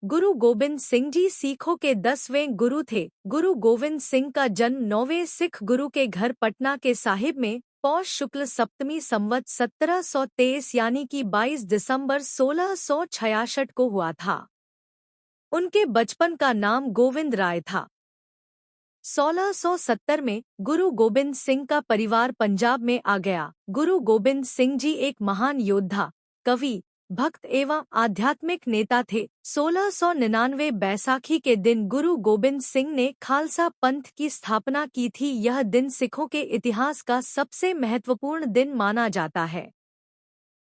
गुरु गोबिंद सिंह जी सिखों के 10वें गुरु थे। गुरु गोविंद सिंह का जन्म 9वें सिख गुरु के घर पटना के साहिब में पौष शुक्ल सप्तमी संवत 1723 यानी कि 22 दिसंबर 1666 को हुआ था। उनके बचपन का नाम गोविंद राय था। 1670 में गुरु गोबिंद सिंह का परिवार पंजाब में आ गया। गुरु गोबिंद सिंह जी एक महान योद्धा, कवि, भक्त एवं आध्यात्मिक नेता थे। 1699 बैसाखी के दिन गुरु गोबिंद सिंह ने खालसा पंथ की स्थापना की थी। यह दिन सिखों के इतिहास का सबसे महत्वपूर्ण दिन माना जाता है।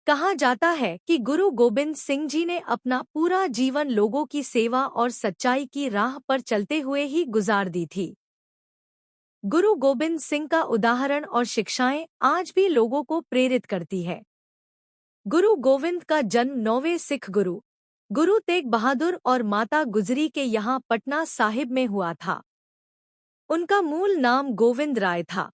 कहा जाता है कि गुरु गोबिंद सिंह जी ने अपना पूरा जीवन लोगों की सेवा और सच्चाई की राह पर चलते हुए ही गुजार दी थी। गुरु गोबिंद सिंह का उदाहरण और शिक्षाएं आज भी लोगों को प्रेरित करती है। गुरु गोविंद का जन्म 9वें सिख गुरु तेग बहादुर और माता गुजरी के यहाँ पटना साहिब में हुआ था। उनका मूल नाम गोविंद राय था।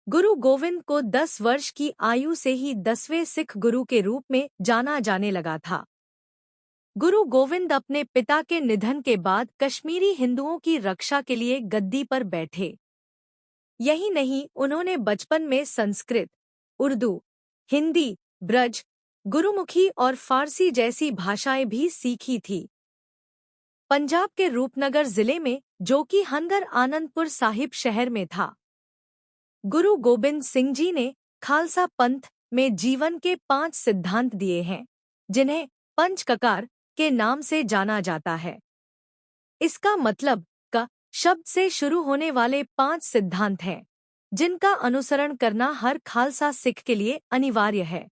गुरु गोविंद को 10 वर्ष की आयु से ही 10वें सिख गुरु के रूप में जाना जाने लगा था। गुरु गोविंद अपने पिता के निधन के बाद कश्मीरी हिंदुओं की रक्षा के लिए गद्दी पर बैठे। यही नहीं, उन्होंने बचपन में संस्कृत, उर्दू, हिंदी, ब्रज, गुरुमुखी और फारसी जैसी भाषाएं भी सीखी थी। पंजाब के रूपनगर जिले में, जो कि हंगर आनंदपुर साहिब शहर में था, गुरु गोबिंद सिंह जी ने खालसा पंथ में जीवन के 5 सिद्धांत दिए हैं, जिन्हें पंच ककार के नाम से जाना जाता है। इसका मतलब का शब्द से शुरू होने वाले 5 सिद्धांत हैं, जिनका अनुसरण करना हर खालसा सिख के लिए अनिवार्य है।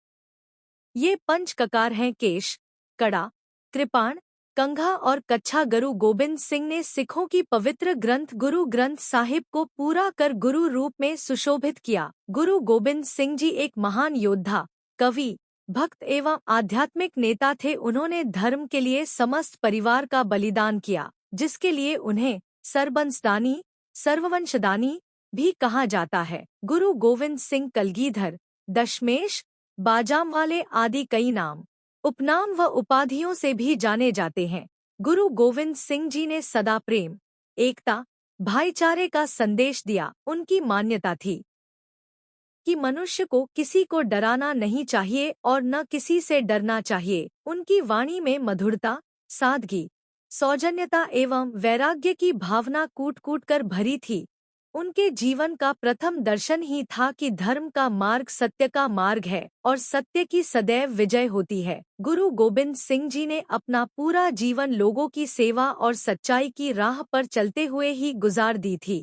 ये पंच ककार हैं केश, कड़ा, कृपाण, कंघा और कच्छा। गुरु गोबिंद सिंह ने सिखों की पवित्र ग्रंथ गुरु ग्रंथ साहिब को पूरा कर गुरु रूप में सुशोभित किया। गुरु गोबिंद सिंह जी एक महान योद्धा, कवि, भक्त एवं आध्यात्मिक नेता थे। उन्होंने धर्म के लिए समस्त परिवार का बलिदान किया, जिसके लिए उन्हें सरबंसदानी, सर्ववंशदानी भी कहा जाता है। गुरु गोविंद सिंह कलगीधर, दशमेश, बाजामवाले आदि कई नाम, उपनाम व उपाधियों से भी जाने जाते हैं। गुरु गोविंद सिंह जी ने सदा प्रेम, एकता, भाईचारे का संदेश दिया। उनकी मान्यता थी कि मनुष्य को किसी को डराना नहीं चाहिए और न किसी से डरना चाहिए। उनकी वाणी में मधुरता, सादगी, सौजन्यता एवं वैराग्य की भावना कूट कूट कर भरी थी। उनके जीवन का प्रथम दर्शन ही था कि धर्म का मार्ग सत्य का मार्ग है और सत्य की सदैव विजय होती है। गुरु गोबिंद सिंह जी ने अपना पूरा जीवन लोगों की सेवा और सच्चाई की राह पर चलते हुए ही गुजार दी थी।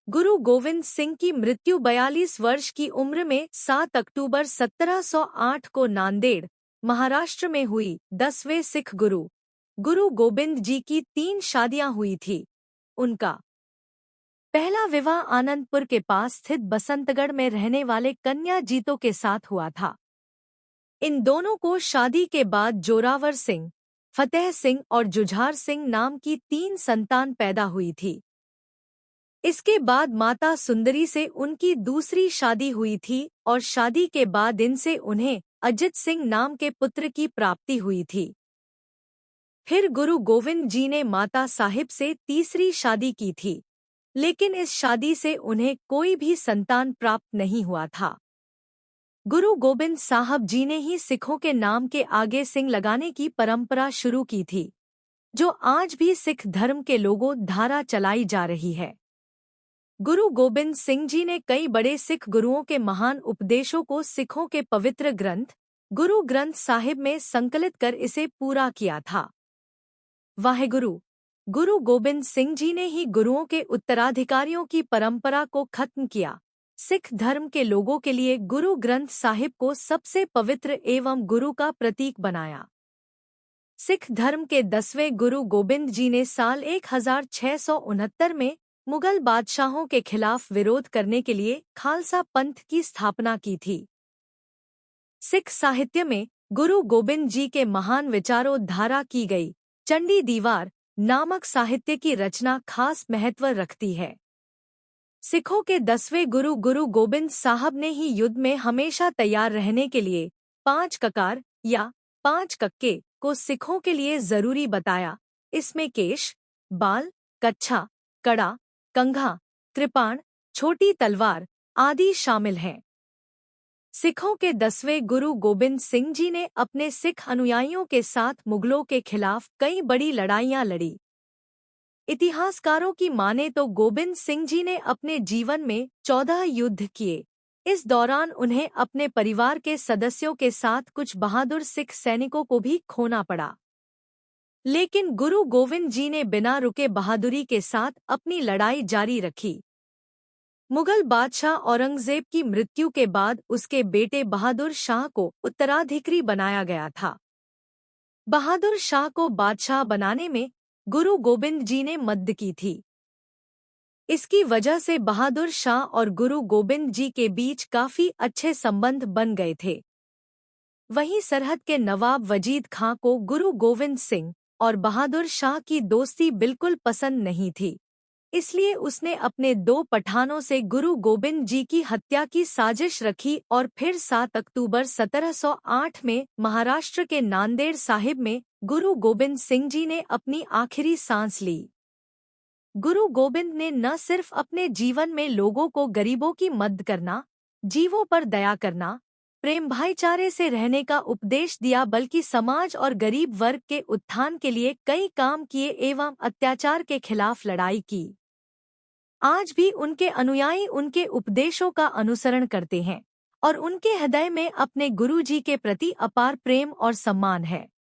गुरु गोविंद सिंह की मृत्यु 42 वर्ष की उम्र में 7 अक्टूबर 1708 को नांदेड़, महाराष्ट्र में हुई। 10वें सिख गुरु गोबिंद जी की 3 शादियां हुई थी। उनका पहला विवाह आनंदपुर के पास स्थित बसंतगढ़ में रहने वाले कन्या जीतो के साथ हुआ था। इन दोनों को शादी के बाद जोरावर सिंह, फतेह सिंह और जुझार सिंह नाम की 3 संतान पैदा हुई थी। इसके बाद माता सुंदरी से उनकी दूसरी शादी हुई थी और शादी के बाद इनसे उन्हें अजित सिंह नाम के पुत्र की प्राप्ति हुई थी। फिर गुरु गोविंद जी ने माता साहिब से तीसरी शादी की थी, लेकिन इस शादी से उन्हें कोई भी संतान प्राप्त नहीं हुआ था। गुरु गोबिंद साहब जी ने ही सिखों के नाम के आगे सिंह लगाने की परंपरा शुरू की थी, जो आज भी सिख धर्म के लोगों द्वारा चलाई जा रही है। गुरु गोबिंद सिंह जी ने कई बड़े सिख गुरुओं के महान उपदेशों को सिखों के पवित्र ग्रंथ गुरु ग्रंथ साहिब में संकलित कर इसे पूरा किया था। वाहेगुरु। गुरु गोबिंद सिंह जी ने ही गुरुओं के उत्तराधिकारियों की परंपरा को खत्म किया। सिख धर्म के लोगों के लिए गुरु ग्रंथ साहिब को सबसे पवित्र एवं गुरु का प्रतीक बनाया। सिख धर्म के 10वें गुरु गोबिंद जी ने साल 1669 में मुगल बादशाहों के खिलाफ विरोध करने के लिए खालसा पंथ की स्थापना की थी। सिख साहित्य में गुरु गोबिंद जी के महान विचारों धारा की गई चंडी दीवार नामक साहित्य की रचना खास महत्व रखती है। सिखों के 10वें गुरु गोबिंद साहब ने ही युद्ध में हमेशा तैयार रहने के लिए 5 ककार या 5 कक्के को सिखों के लिए जरूरी बताया। इसमें केश, बाल, कच्छा, कड़ा, कंघा, कृपाण, छोटी तलवार आदि शामिल हैं। सिखों के 10वें गुरु गोबिंद सिंह जी ने अपने सिख अनुयायियों के साथ मुगलों के खिलाफ कई बड़ी लड़ाइयां लड़ी। इतिहासकारों की माने तो गोबिंद सिंह जी ने अपने जीवन में 14 युद्ध किए। इस दौरान उन्हें अपने परिवार के सदस्यों के साथ कुछ बहादुर सिख सैनिकों को भी खोना पड़ा। लेकिन गुरु गोविंद जी ने बिना रुके बहादुरी के साथ अपनी लड़ाई जारी रखी। मुगल बादशाह औरंगजेब की मृत्यु के बाद उसके बेटे बहादुर शाह को उत्तराधिकारी बनाया गया था। बहादुर शाह को बादशाह बनाने में गुरु गोबिंद जी ने मदद की थी। इसकी वजह से बहादुर शाह और गुरु गोबिंद जी के बीच काफी अच्छे संबंध बन गए थे। वहीं सरहद के नवाब वजीद खां को गुरु गोविंद सिंह और बहादुर शाह की दोस्ती बिल्कुल पसंद नहीं थी। इसलिए उसने अपने 2 पठानों से गुरु गोबिंद जी की हत्या की साजिश रखी और फिर 7 अक्टूबर 1708 में महाराष्ट्र के नांदेड़ साहिब में गुरु गोबिंद सिंह जी ने अपनी आखिरी सांस ली। गुरु गोबिंद ने न सिर्फ अपने जीवन में लोगों को गरीबों की मदद करना, जीवों पर दया करना, प्रेम भाईचारे से रहने का उपदेश दिया, बल्कि समाज और गरीब वर्ग के उत्थान के लिए कई काम किए एवं अत्याचार के खिलाफ लड़ाई की। आज भी उनके अनुयायी उनके उपदेशों का अनुसरण करते हैं और उनके हृदय में अपने गुरु जी के प्रति अपार प्रेम और सम्मान है।